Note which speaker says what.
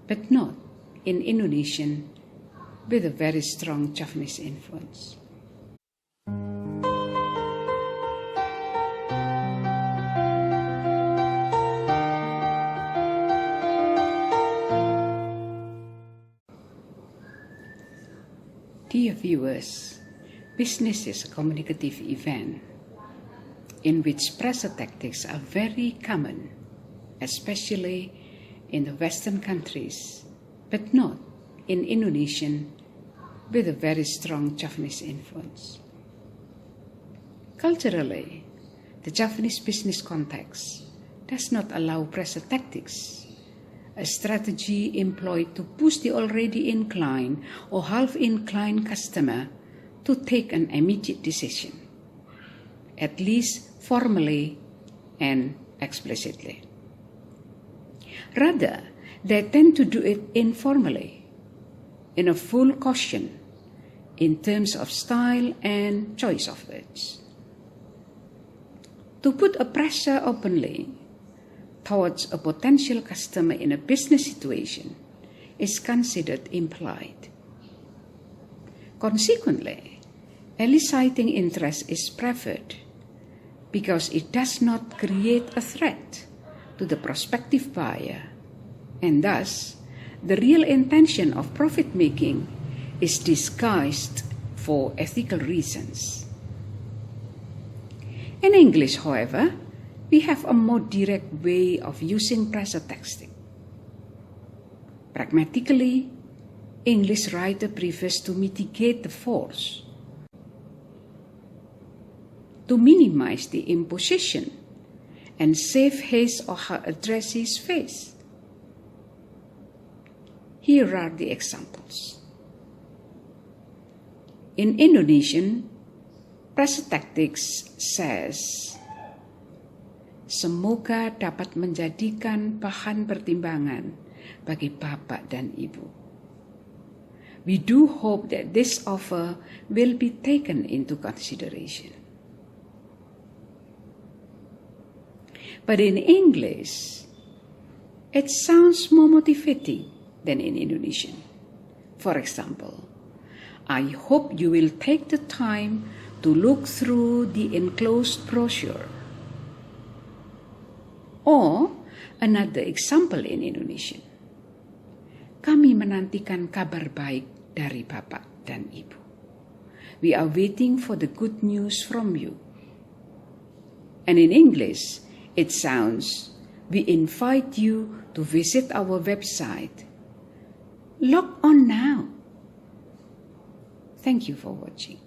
Speaker 1: but not in Indonesian with a very strong Javanese influence. Dear viewers, business is a communicative event in which pressure tactics are very common, especially in the Western countries, but not in Indonesian with a very strong Javanese influence. Culturally, the Javanese business context does not allow pressure tactics, a strategy employed to push the already inclined or half-inclined customer to take an immediate decision, at least formally and explicitly. Rather, they tend to do it informally, in a full caution, in terms of style and choice of words. To put a pressure openly towards a potential customer in a business situation is considered implied. Consequently, eliciting interest is preferred because it does not create a threat to the prospective buyer, and thus the real intention of profit-making is disguised for ethical reasons. In English, however, we have a more direct way of using pressure texting. Pragmatically, English writer prefers to mitigate the force, to minimize the imposition and save his or her addressee's face. Here are the examples. In Indonesian, pressure tactics says, semoga dapat menjadikan bahan pertimbangan bagi Bapak dan Ibu. We do hope that this offer will be taken into consideration. But in English, it sounds more motivating than in Indonesian. For example, I hope you will take the time to look through the enclosed brochure. Or another example in Indonesian, kami menantikan kabar baik dari Bapak dan Ibu. We are waiting for the good news from you. And in English, it sounds, we invite you to visit our website. Log on now. Thank you for watching.